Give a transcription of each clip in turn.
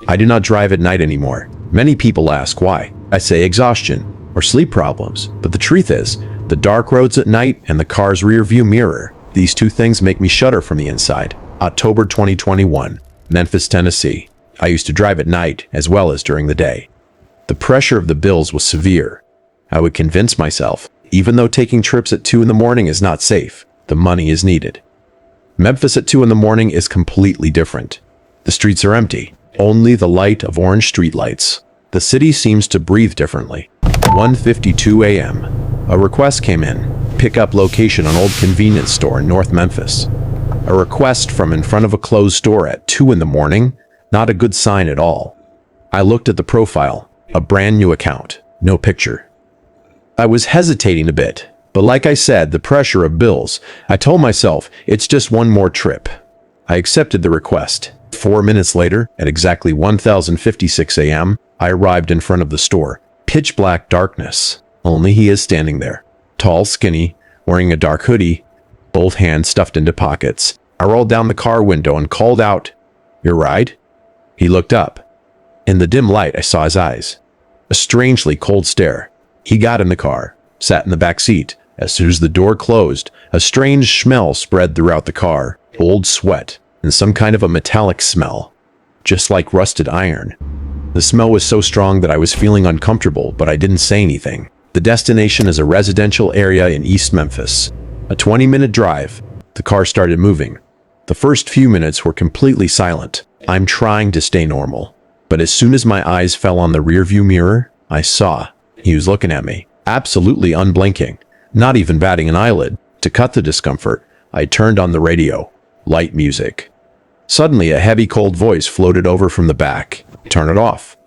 I do not drive at night anymore. Many people ask why. I say exhaustion or sleep problems, but the truth is, the dark roads at night and the car's rear view mirror, these two things make me shudder from the inside. October 2021, Memphis, Tennessee. I used to drive at night as well as during the day. The pressure of the bills was severe. I would convince myself, even though taking trips at 2 in the morning is not safe, the money is needed. Memphis at 2 in the morning is completely different. The streets are empty, only the light of orange streetlights. The city seems to breathe differently. 1:52 a.m. A request came in. Pickup location on old convenience store in North Memphis. A request from in front of a closed store at 2 in the morning? Not a good sign at all. I looked at the profile. A brand new account. No picture. I was hesitating a bit, but like I said, the pressure of bills, I told myself, it's just one more trip. I accepted the request. 4 minutes later, at exactly 1056 a.m., I arrived in front of the store. Pitch black darkness. Only he is standing there. Tall, skinny, wearing a dark hoodie, both hands stuffed into pockets. I rolled down the car window and called out, "Your ride?" He looked up. In the dim light, I saw his eyes. A strangely cold stare. He got in the car, sat in the back seat. As soon as the door closed, a strange smell spread throughout the car. Old sweat, and some kind of a metallic smell. Just like rusted iron. The smell was so strong that I was feeling uncomfortable, but I didn't say anything. The destination is a residential area in East Memphis. A 20-minute drive. The car started moving. The first few minutes were completely silent. I'm trying to stay normal. But as soon as my eyes fell on the rearview mirror, I saw. He was looking at me, absolutely unblinking, not even batting an eyelid. To cut the discomfort, I turned on the radio. Light music. Suddenly, a heavy, cold voice floated over from the back. Turn it off.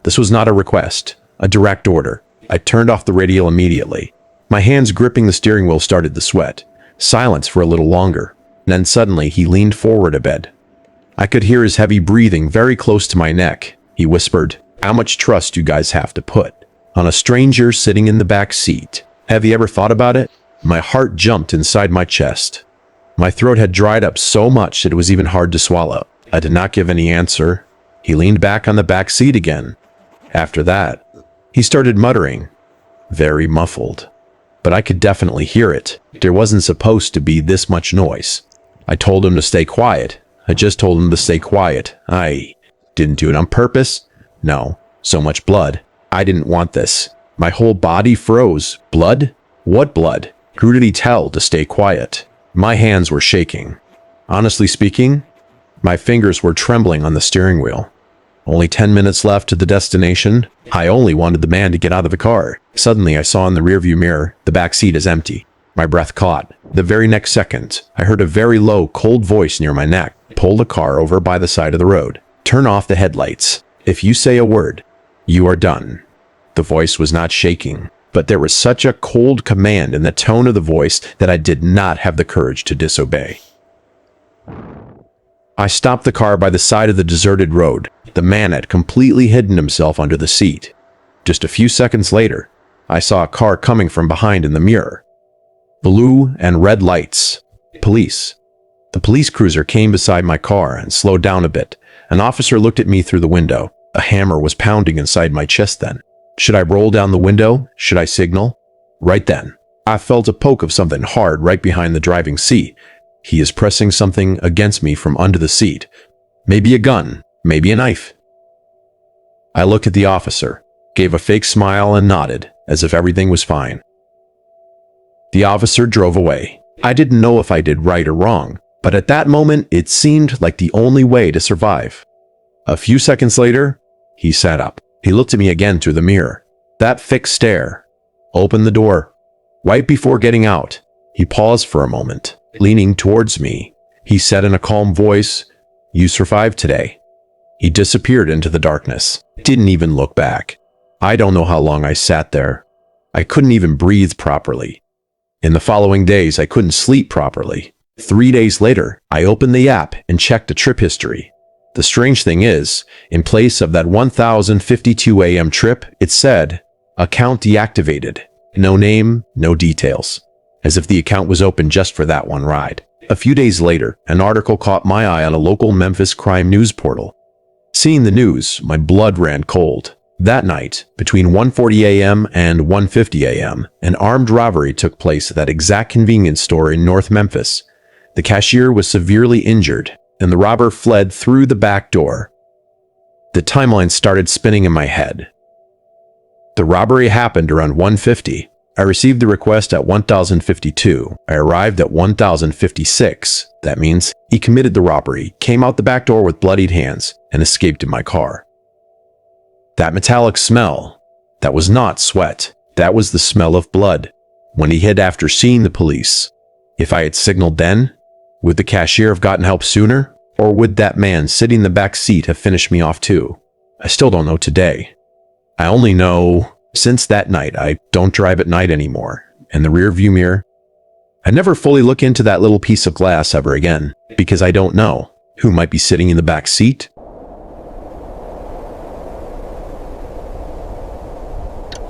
This was not a request, a direct order. I turned off the radio immediately. My hands gripping the steering wheel started to sweat. Silence for a little longer. Then suddenly, he leaned forward a bit. I could hear his heavy breathing very close to my neck. He whispered, "How much trust you guys have to put on a stranger sitting in the back seat? Have you ever thought about it?" My heart jumped inside my chest. My throat had dried up so much that it was even hard to swallow. I did not give any answer. He leaned back on the back seat again. After that, he started muttering, very muffled. But I could definitely hear it. There wasn't supposed to be this much noise. I told him to stay quiet. I just told him to stay quiet. I didn't do it on purpose. No, so much blood. I didn't want this. My whole body froze. Blood? What blood? Who did he tell to stay quiet? My hands were shaking. Honestly speaking, my fingers were trembling on the steering wheel. Only 10 minutes left to the destination. I only wanted the man to get out of the car. Suddenly, I saw in the rearview mirror, the back seat is empty. My breath caught. The very next second, I heard a very low, cold voice near my neck. Pull the car over by the side of the road. Turn off the headlights. If you say a word, you are done. The voice was not shaking, but there was such a cold command in the tone of the voice that I did not have the courage to disobey. I stopped the car by the side of the deserted road. The man had completely hidden himself under the seat. Just a few seconds later, I saw a car coming from behind in the mirror. Blue and red lights. Police. The police cruiser came beside my car and slowed down a bit. An officer looked at me through the window. A hammer was pounding inside my chest then. Should I roll down the window? Should I signal? Right then, I felt a poke of something hard right behind the driving seat. He is pressing something against me from under the seat. Maybe a gun, maybe a knife. I looked at the officer, gave a fake smile and nodded, as if everything was fine. The officer drove away. I didn't know if I did right or wrong, but at that moment it seemed like the only way to survive. A few seconds later, he sat up. He looked at me again through the mirror. That fixed stare. Opened the door. Right before getting out, he paused for a moment. Leaning towards me, he said in a calm voice, "You survived today." He disappeared into the darkness. Didn't even look back. I don't know how long I sat there. I couldn't even breathe properly. In the following days, I couldn't sleep properly. 3 days later, I opened the app and checked the trip history. The strange thing is, in place of that 1052 a.m. trip, it said, "Account deactivated." No name, no details. As if the account was open just for that one ride. A few days later, an article caught my eye on a local Memphis crime news portal. Seeing the news, my blood ran cold. That night, between 1:40 a.m. and 1:50 a.m., an armed robbery took place at that exact convenience store in North Memphis. The cashier was severely injured, and the robber fled through the back door. The timeline started spinning in my head. The robbery happened around 1:50. I received the request at 1052. I arrived at 1056. That means he committed the robbery, came out the back door with bloodied hands, and escaped in my car. That metallic smell, that was not sweat. That was the smell of blood. When he hid after seeing the police, if I had signaled then, would the cashier have gotten help sooner? Or would that man sitting in the back seat have finished me off too? I still don't know today. I only know since that night I don't drive at night anymore. And the rear view mirror, I never fully look into that little piece of glass ever again, because I don't know who might be sitting in the back seat.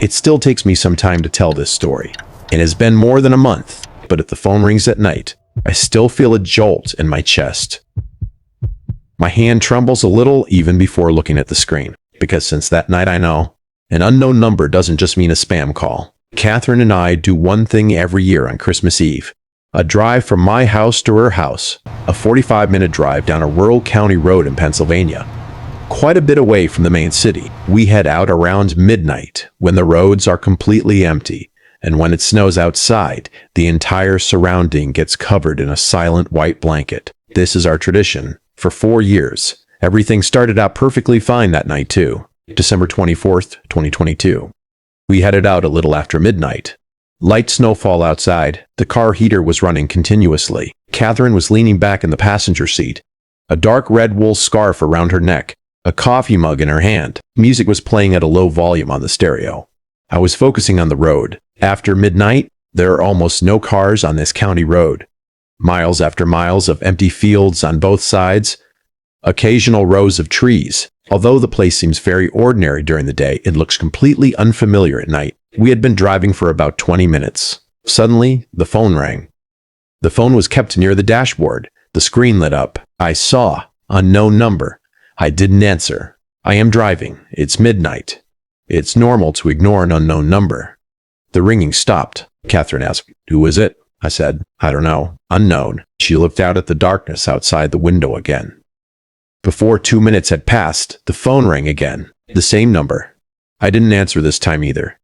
It still takes me some time to tell this story. It has been more than a month, but if the phone rings at night, I still feel a jolt in my chest. My hand trembles a little even before looking at the screen, because since that night I know, an unknown number doesn't just mean a spam call. Catherine and I do one thing every year on Christmas Eve. A drive from my house to her house, a 45-minute drive down a rural county road in Pennsylvania. Quite a bit away from the main city. We head out around midnight when the roads are completely empty, and when it snows outside, the entire surrounding gets covered in a silent white blanket. This is our tradition. For 4 years. Everything started out perfectly fine that night too. December 24th, 2022. We headed out a little after midnight. Light snowfall outside. The car heater was running continuously. Catherine was leaning back in the passenger seat, a dark red wool scarf around her neck, a coffee mug in her hand. Music was playing at a low volume on the stereo. I was focusing on the road. After midnight, there are almost no cars on this county road. Miles after miles of empty fields on both sides. Occasional rows of trees. Although the place seems very ordinary during the day, it looks completely unfamiliar at night. We had been driving for about 20 minutes. Suddenly, the phone rang. The phone was kept near the dashboard. The screen lit up. I saw unknown number. I didn't answer. I am driving. It's midnight. It's normal to ignore an unknown number. The ringing stopped. Catherine asked, "Who is it?" I said, "I don't know. Unknown." She looked out at the darkness outside the window again. Before 2 minutes had passed, the phone rang again. The same number. I didn't answer this time either.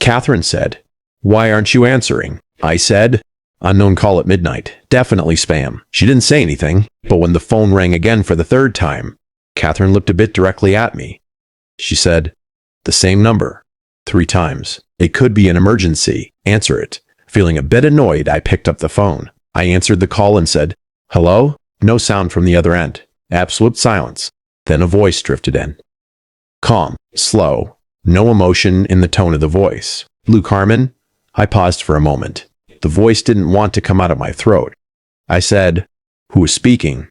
Catherine said, "Why aren't you answering?" I said, "Unknown call at midnight. Definitely spam." She didn't say anything, but when the phone rang again for the third time, Catherine looked a bit directly at me. She said, "The same number. 3 times. It could be an emergency. Answer it." Feeling a bit annoyed, I picked up the phone. I answered the call and said, "Hello?" No sound from the other end. Absolute silence. Then a voice drifted in. Calm, slow, no emotion in the tone of the voice. "Luke Harmon?" I paused for a moment. The voice didn't want to come out of my throat. I said, "Who is speaking?"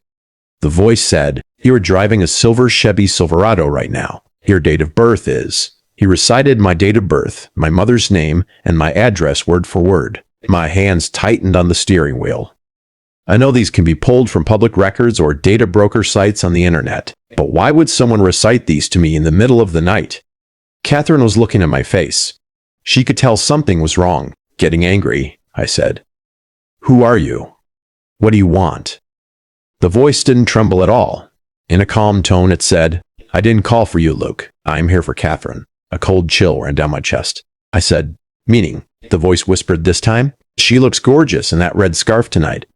The voice said, "You're driving a silver Chevy Silverado right now. Your date of birth is..." He recited my date of birth, my mother's name, and my address word for word. My hands tightened on the steering wheel. I know these can be pulled from public records or data broker sites on the internet, but why would someone recite these to me in the middle of the night? Catherine was looking at my face. She could tell something was wrong. Getting angry, I said, "Who are you? What do you want?" The voice didn't tremble at all. In a calm tone, it said, "I didn't call for you, Luke. I'm here for Catherine." A cold chill ran down my chest. I said, "Meaning?" The voice whispered this time. "She looks gorgeous in that red scarf tonight."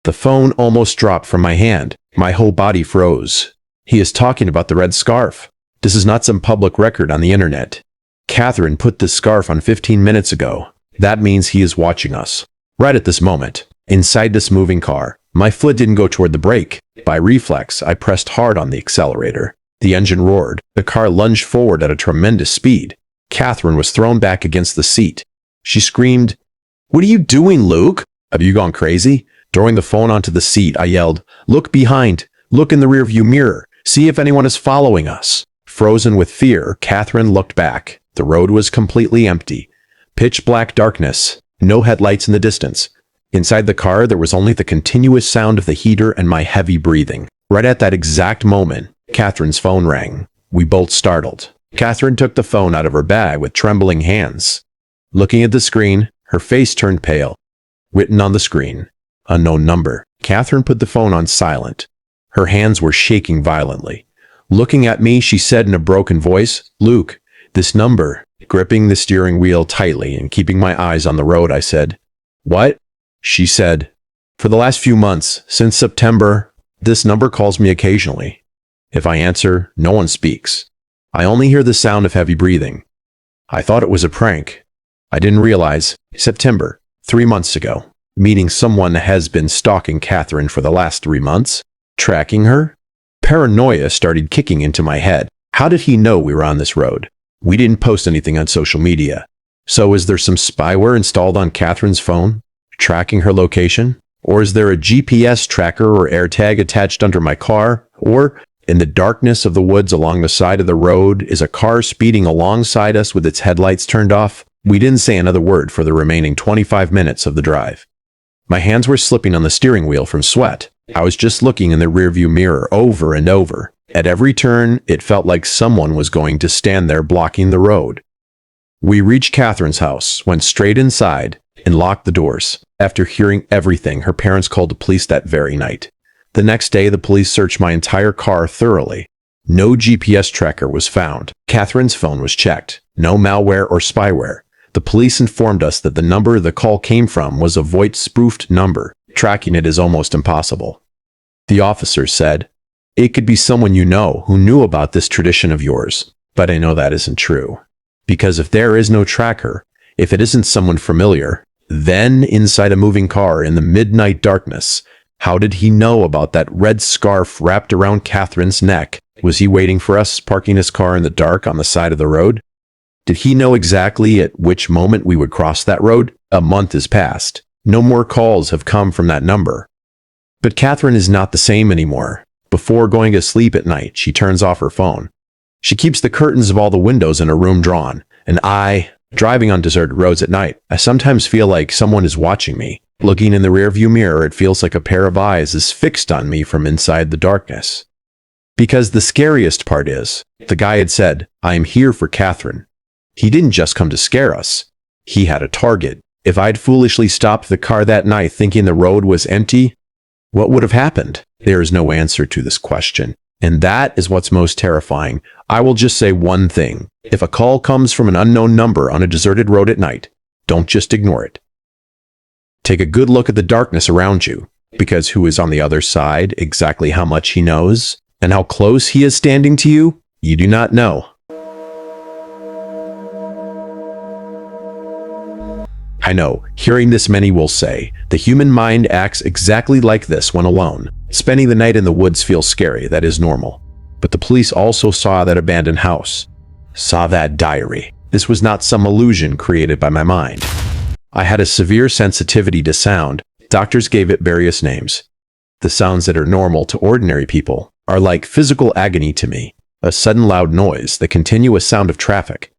The phone almost dropped from my hand. My whole body froze. He is talking about the red scarf. This is not some public record on the internet. Catherine put this scarf on 15 minutes ago. That means he is watching us. Right at this moment, inside this moving car, my foot didn't go toward the brake. By reflex, I pressed hard on the accelerator. The engine roared. The car lunged forward at a tremendous speed. Catherine was thrown back against the seat. She screamed, "What are you doing, Luke? Have you gone crazy?" Throwing the phone onto the seat, I yelled, "Look behind. Look in the rearview mirror. See if anyone is following us." Frozen with fear, Catherine looked back. The road was completely empty. Pitch black darkness. No headlights in the distance. Inside the car, there was only the continuous sound of the heater and my heavy breathing. Right at that exact moment, Catherine's phone rang. We both startled. Catherine took the phone out of her bag with trembling hands. Looking at the screen, her face turned pale. Written on the screen, unknown number. Catherine put the phone on silent. Her hands were shaking violently. Looking at me, she said in a broken voice, "Luke, this number." Gripping the steering wheel tightly and keeping my eyes on the road, I said, "What?" She said, "For the last few months, since September, this number calls me occasionally. If I answer, no one speaks. I only hear the sound of heavy breathing. I thought it was a prank. I didn't realize, September, 3 months ago, meaning someone has been stalking Catherine for the last 3 months, tracking her." Paranoia started kicking into my head. How did he know we were on this road? We didn't post anything on social media. So is there some spyware installed on Catherine's phone, tracking her location? Or is there a GPS tracker or AirTag attached under my car? Or, in the darkness of the woods along the side of the road, is a car speeding alongside us with its headlights turned off? We didn't say another word for the remaining 25 minutes of the drive. My hands were slipping on the steering wheel from sweat. I was just looking in the rearview mirror over and over. At every turn, it felt like someone was going to stand there blocking the road. We reached Catherine's house, went straight inside, and locked the doors. After hearing everything, her parents called the police that very night. The next day, the police searched my entire car thoroughly. No GPS tracker was found. Catherine's phone was checked. No malware or spyware. The police informed us that the number the call came from was a VoIP-spoofed number. Tracking it is almost impossible. The officer said, "It could be someone you know who knew about this tradition of yours, but I know that isn't true. Because if there is no tracker, if it isn't someone familiar, then inside a moving car in the midnight darkness, how did he know about that red scarf wrapped around Catherine's neck? Was he waiting for us, parking his car in the dark on the side of the road? Did he know exactly at which moment we would cross that road? A month has passed. No more calls have come from that number. But Catherine is not the same anymore. Before going to sleep at night, she turns off her phone. She keeps the curtains of all the windows in her room drawn, and driving on deserted roads at night, I sometimes feel like someone is watching me. Looking in the rearview mirror, it feels like a pair of eyes is fixed on me from inside the darkness. Because the scariest part is, the guy had said, "I am here for Catherine." He didn't just come to scare us. He had a target. If I'd foolishly stopped the car that night thinking the road was empty, what would have happened? There is no answer to this question. And that is what's most terrifying. I will just say one thing. If a call comes from an unknown number on a deserted road at night, don't just ignore it. Take a good look at the darkness around you, because who is on the other side, exactly how much he knows, and how close he is standing to you, you do not know. I know, hearing this many will say, the human mind acts exactly like this when alone. Spending the night in the woods feels scary, that is normal. But the police also saw that abandoned house, saw that diary. This was not some illusion created by my mind. I had a severe sensitivity to sound. Doctors gave it various names. The sounds that are normal to ordinary people are like physical agony to me, a sudden loud noise, the continuous sound of traffic.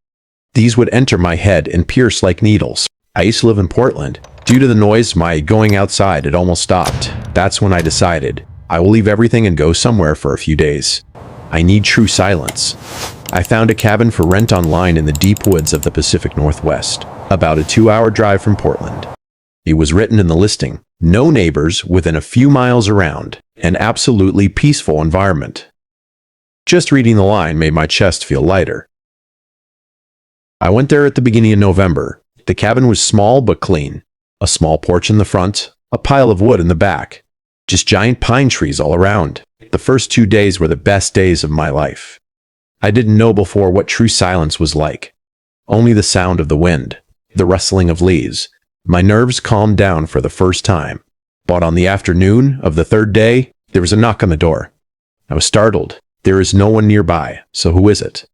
These would enter my head and pierce like needles. I used to live in Portland. Due to the noise, my going outside had almost stopped. That's when I decided, I will leave everything and go somewhere for a few days. I need true silence. I found a cabin for rent online in the deep woods of the Pacific Northwest, about a 2-hour drive from Portland. It was written in the listing, no neighbors within a few miles around, an absolutely peaceful environment. Just reading the line made my chest feel lighter. I went there at the beginning of November. The cabin was small but clean. A small porch in the front, a pile of wood in the back. Just giant pine trees all around. The first 2 days were the best days of my life. I didn't know before what true silence was like. Only the sound of the wind, the rustling of leaves. My nerves calmed down for the first time. But on the afternoon of the third day, there was a knock on the door. I was startled. There is no one nearby, so who is it?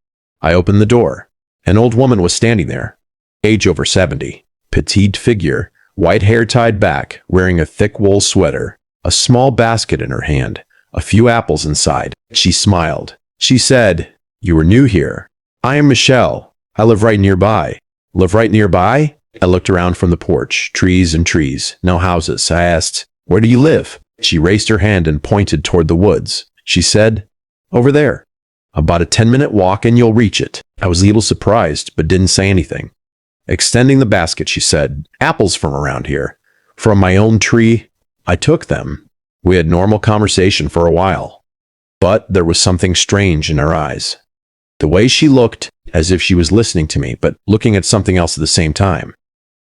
I opened the door. An old woman was standing there. Age over 70, petite figure, white hair tied back, wearing a thick wool sweater, a small basket in her hand, a few apples inside. She smiled. She said, "You are new here. I am Michelle. I live right nearby." Live right nearby? I looked around from the porch, trees and trees, no houses. I asked, "Where do you live?" She raised her hand and pointed toward the woods. She said, Over there. About a 10-minute walk and you'll reach it. I was a little surprised, but didn't say anything. Extending the basket, she said, apples from around here. From my own tree. I took them. We had normal conversation for a while. But there was something strange in her eyes. The way she looked, as if she was listening to me, but looking at something else at the same time.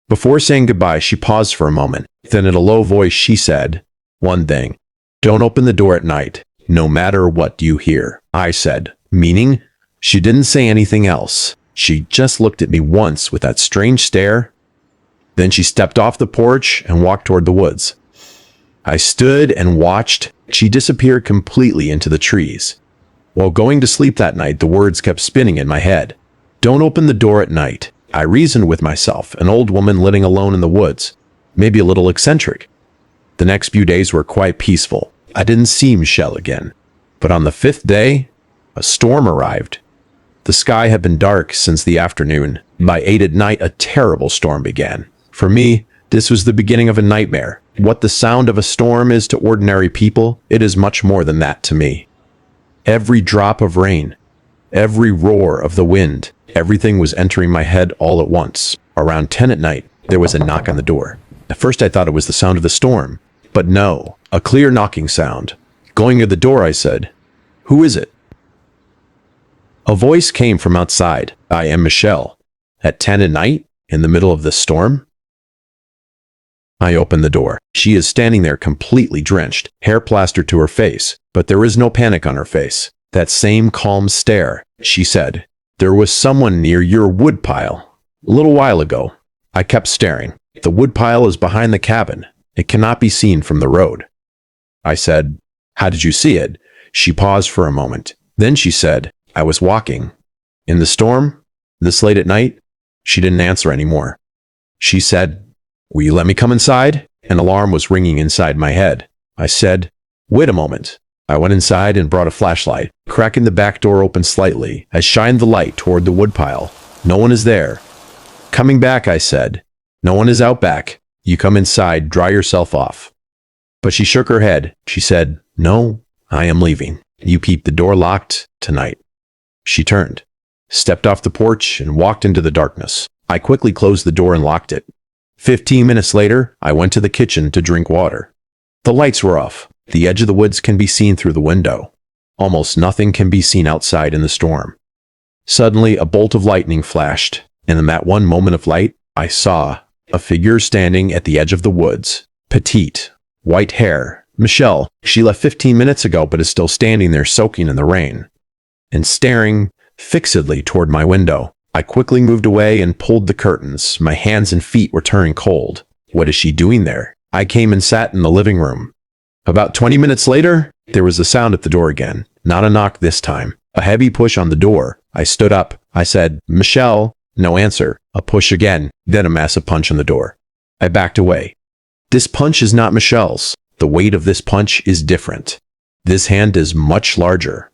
Before saying goodbye, she paused for a moment. Then in a low voice, she said, "One thing. Don't open the door at night, no matter what you hear." I said, "Meaning?" She didn't say anything else. She just looked at me once with that strange stare. Then she stepped off the porch and walked toward the woods. I stood and watched. She disappeared completely into the trees. While going to sleep that night, the words kept spinning in my head. Don't open the door at night. I reasoned with myself, an old woman living alone in the woods, maybe a little eccentric. The next few days were quite peaceful. I didn't see Michelle again. But on the 5th day, a storm arrived. The sky had been dark since the afternoon. By 8 at night, a terrible storm began. For me, this was the beginning of a nightmare. What the sound of a storm is to ordinary people, it is much more than that to me. Every drop of rain, every roar of the wind, everything was entering my head all at once. Around 10 at night, there was a knock on the door. At first I thought it was the sound of the storm, but no, a clear knocking sound. Going to the door, I said, "Who is it?" A voice came from outside. "I am Michelle." At 10 at night, in the middle of the storm? I opened the door. She is standing there completely drenched, hair plastered to her face, but there is no panic on her face. That same calm stare. She said, "There was someone near your woodpile a little while ago." I kept staring. "The woodpile is behind the cabin. It cannot be seen from the road." I said, "How did you see it?" She paused for a moment. Then she said, "I was walking." "In the storm? This late at night?" She didn't answer anymore. She said, "Will you let me come inside?" An alarm was ringing inside my head. I said, "Wait a moment." I went inside and brought a flashlight. Cracking the back door open slightly, I shined the light toward the woodpile. No one is there. "Coming back," I said. "No one is out back. You come inside, dry yourself off." But she shook her head. She said, "No, I am leaving. You keep the door locked tonight." She turned, stepped off the porch, and walked into the darkness. I quickly closed the door and locked it. 15 minutes later, I went to the kitchen to drink water. The lights were off. The edge of the woods can be seen through the window. Almost nothing can be seen outside in the storm. Suddenly, a bolt of lightning flashed, and in that one moment of light, I saw a figure standing at the edge of the woods. Petite, white hair. Michelle. She left 15 minutes ago, but is still standing there soaking in the rain and staring fixedly toward my window. I quickly moved away and pulled the curtains. My hands and feet were turning cold. What is she doing there? I came and sat in the living room. About 20 minutes later, there was a sound at the door again. Not a knock this time. A heavy push on the door. I stood up. I said, "Michelle." No answer. A push again. Then a massive punch on the door. I backed away. This punch is not Michelle's. The weight of this punch is different. This hand is much larger.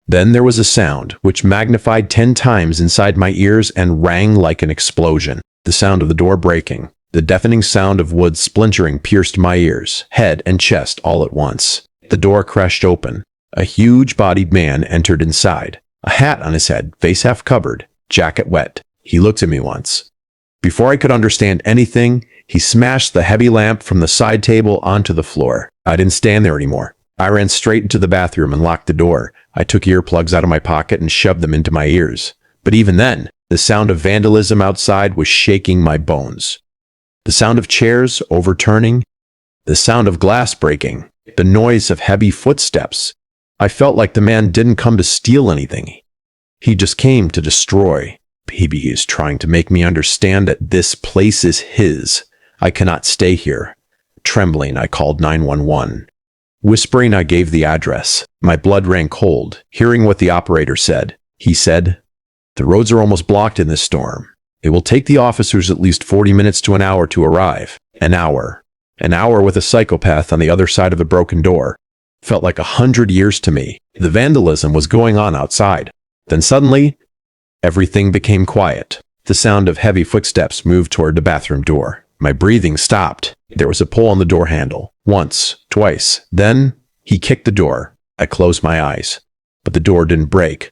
Then there was a sound, which magnified 10 times inside my ears and rang like an explosion. The sound of the door breaking. The deafening sound of wood splintering pierced my ears, head and chest all at once. The door crashed open. A huge-bodied man entered inside. A hat on his head, face half covered, jacket wet. He looked at me once. Before I could understand anything, he smashed the heavy lamp from the side table onto the floor. I didn't stand there anymore. I ran straight into the bathroom and locked the door. I took earplugs out of my pocket and shoved them into my ears. But even then, the sound of vandalism outside was shaking my bones. The sound of chairs overturning, the sound of glass breaking, the noise of heavy footsteps. I felt like the man didn't come to steal anything. He just came to destroy. Maybe he is trying to make me understand that this place is his. I cannot stay here. Trembling, I called 911. Whispering, I gave the address. My blood ran cold, hearing what the operator said. He said, "The roads are almost blocked in this storm. It will take the officers at least 40 minutes to an hour to arrive." An hour. An hour with a psychopath on the other side of the broken door. Felt like 100 years to me. The vandalism was going on outside. Then suddenly, everything became quiet. The sound of heavy footsteps moved toward the bathroom door. My breathing stopped. There was a pull on the door handle. Once, twice. Then, he kicked the door. I closed my eyes. but the door didn't break.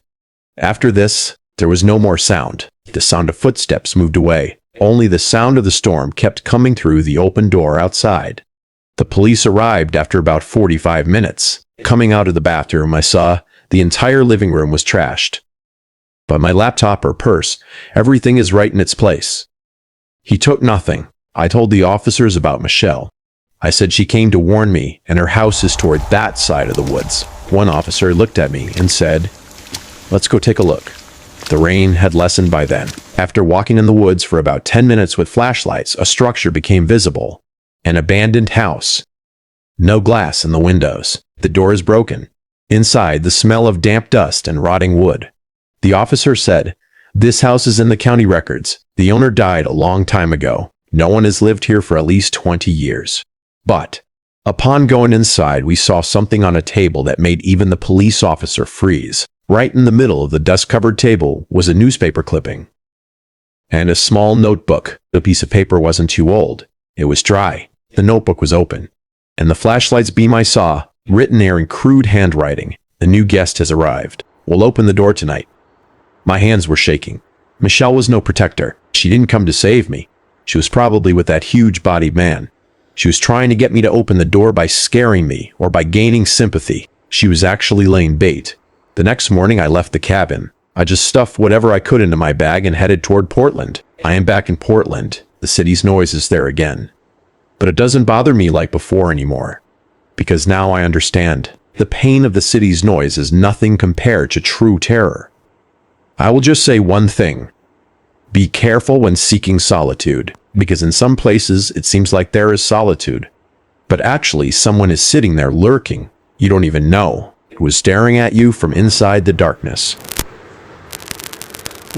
After this, there was no more sound. The sound of footsteps moved away. Only the sound of the storm kept coming through the open door outside. The police arrived after about 45 minutes. Coming out of the bathroom, I saw the entire living room was trashed. But my laptop or purse, everything is right in its place. He took nothing. I told the officers about Michelle. I said she came to warn me, and her house is toward that side of the woods. One officer looked at me and said, "Let's go take a look." The rain had lessened by then. After walking in the woods for about 10 minutes with flashlights, a structure became visible. An abandoned house. No glass in the windows. The door is broken. Inside, the smell of damp dust and rotting wood. The officer said, "This house is in the county records. The owner died a long time ago. No one has lived here for at least 20 years. But upon going inside, we saw something on a table that made even the police officer freeze. Right in the middle of the dust-covered table was a newspaper clipping and a small notebook. The piece of paper wasn't too old. It was dry. The notebook was open, and the flashlight's beam I saw, written there in crude handwriting, "The new guest has arrived. We'll open the door tonight." My hands were shaking. Michelle was no protector. She didn't come to save me. She was probably with that huge-bodied man. She was trying to get me to open the door by scaring me or by gaining sympathy. She was actually laying bait. The next morning, I left the cabin. I just stuffed whatever I could into my bag and headed toward Portland. I am back in Portland. The city's noise is there again. But it doesn't bother me like before anymore, because now I understand. The pain of the city's noise is nothing compared to true terror. I will just say one thing. Be careful when seeking solitude, because in some places it seems like there is solitude, but actually someone is sitting there lurking. You don't even know, who is staring at you from inside the darkness.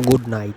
Good night.